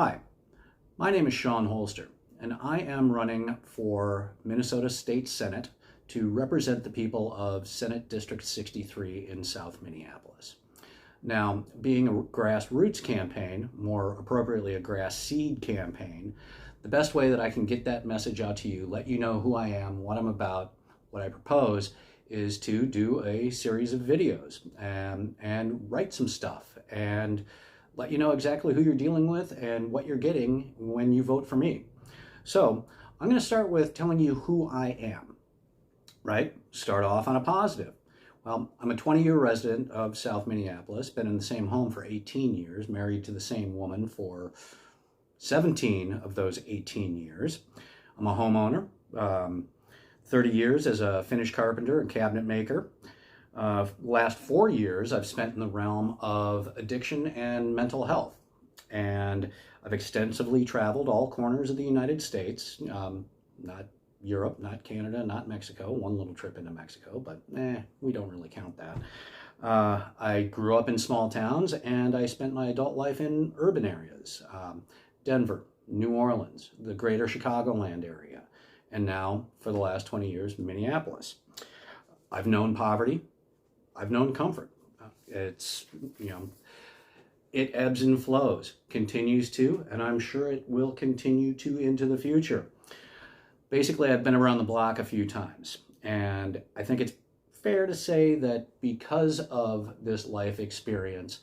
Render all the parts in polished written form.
Hi, my name is Sean Holster, and I am running for Minnesota State Senate to represent the people of Senate District 63 in South Minneapolis. Now, being a grassroots campaign, more appropriately a grass seed campaign, the best way that I can get that message out to you, let you know who I am, what I'm about, what I propose, is to do a series of videos and write some stuff and let you know exactly who you're dealing with and what you're getting when you vote for me. So I'm going to start with telling you who I am, right? Start off on a positive. Well, I'm a 20-year resident of South Minneapolis, been in the same home for 18 years, married to the same woman for 17 of those 18 years. I'm a homeowner, 30 years as a finished carpenter and cabinet maker. Last 4 years I've spent in the realm of addiction and mental health. And I've extensively traveled all corners of the United States, not Europe, not Canada, not Mexico. One little trip into Mexico, but we don't really count that. I grew up in small towns and I spent my adult life in urban areas. Denver, New Orleans, the greater Chicagoland area, and now for the last 20 years, Minneapolis. I've known poverty. I've known comfort. It's, it ebbs and flows, continues to, and I'm sure it will continue to into the future. Basically, I've been around the block a few times, and I think it's fair to say that because of this life experience,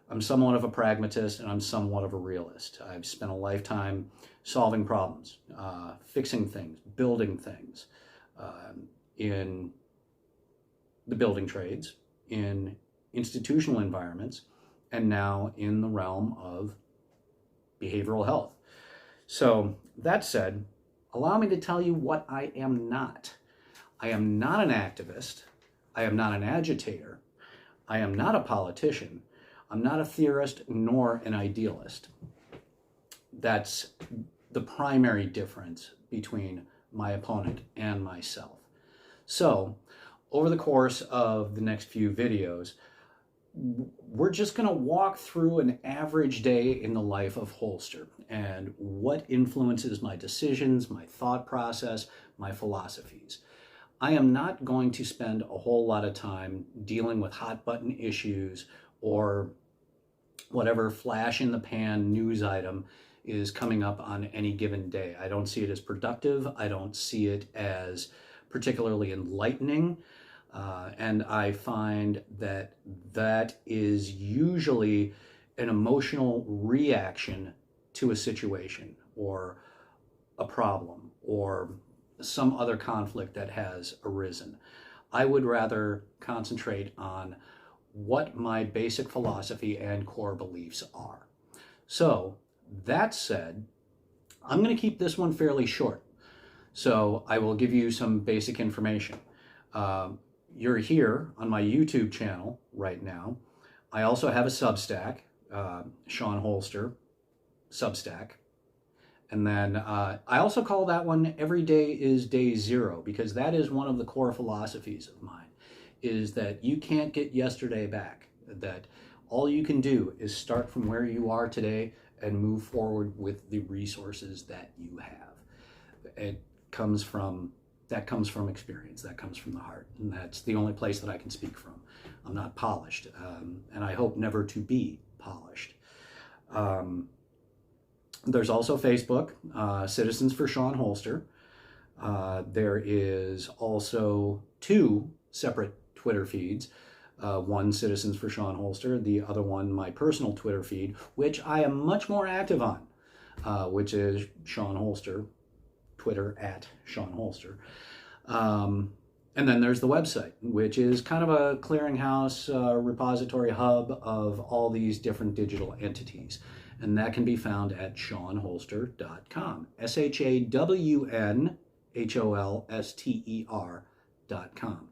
I'm somewhat of a pragmatist and I'm somewhat of a realist. I've spent a lifetime solving problems, fixing things, building things in the building trades, in institutional environments, and now in the realm of behavioral health. So that said, allow me to tell you what I am not. I am not an activist. I am not an agitator. I am not a politician. I'm not a theorist nor an idealist. That's the primary difference between my opponent and myself. So, over the course of the next few videos, we're just going to walk through an average day in the life of Holster and what influences my decisions, my thought process, my philosophies. I am not going to spend a whole lot of time dealing with hot button issues or whatever flash in the pan news item is coming up on any given day. I don't see it as productive. I don't see it as particularly enlightening. And I find that that is usually an emotional reaction to a situation or a problem or some other conflict that has arisen. I would rather concentrate on what my basic philosophy and core beliefs are. So that said, I'm going to keep this one fairly short. So I will give you some basic information. You're here on my YouTube channel right now. I also have a Substack, Sean Holster Substack. And then I also call that one Every Day is Day Zero, because that is one of the core philosophies of mine, is that you can't get yesterday back, that all you can do is start from where you are today and move forward with the resources that you have. That comes from experience, that comes from the heart, and that's the only place that I can speak from. I'm not polished, and I hope never to be polished. There's also Facebook, Citizens for Sean Holster. There is also two separate Twitter feeds. One, Citizens for Sean Holster, the other one, my personal Twitter feed, which I am much more active on, which is Sean Holster, Twitter at Sean Holster. And then there's the website, which is kind of a clearinghouse, repository hub of all these different digital entities. And that can be found at ShawnHolster.com, ShawnHolster.com.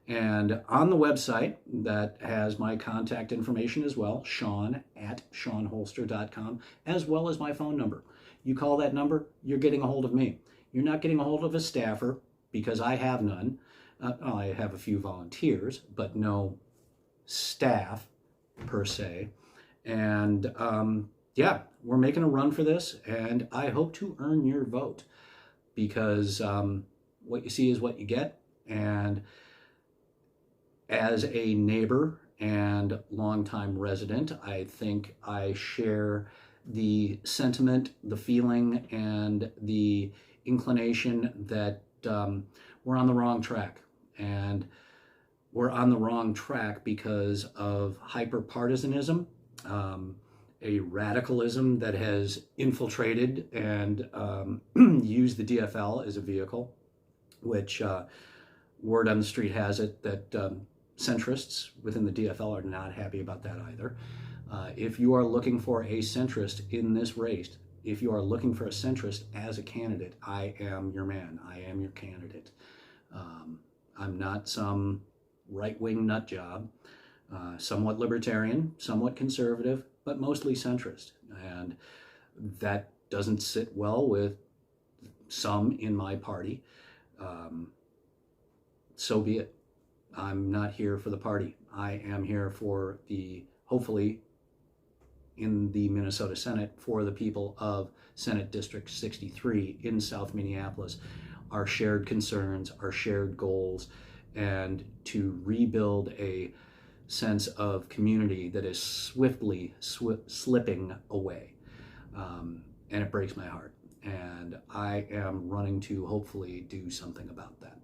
And on the website, that has my contact information as well, Sean at ShawnHolster.com, as well as my phone number. You call that number, you're getting a hold of me. You're not getting a hold of a staffer, because I have none. I have a few volunteers, but no staff per se. And yeah, we're making a run for this, and I hope to earn your vote because what you see is what you get. And as a neighbor and longtime resident, I think I share the sentiment, the feeling, and the inclination that we're on the wrong track. And we're on the wrong track because of hyper-partisanism, a radicalism that has infiltrated and used the DFL as a vehicle, which word on the street has it that centrists within the DFL are not happy about that either. If you are looking for a centrist in this race, if you are looking for a centrist as a candidate, I am your man. I am your candidate. I'm not some right-wing nut job, somewhat libertarian, somewhat conservative, but mostly centrist. And that doesn't sit well with some in my party. So be it. I'm not here for the party. I am here for hopefully, in the Minnesota Senate, for the people of Senate District 63 in South Minneapolis, our shared concerns, our shared goals, and to rebuild a sense of community that is swiftly slipping away. And it breaks my heart. And I am running to hopefully do something about that.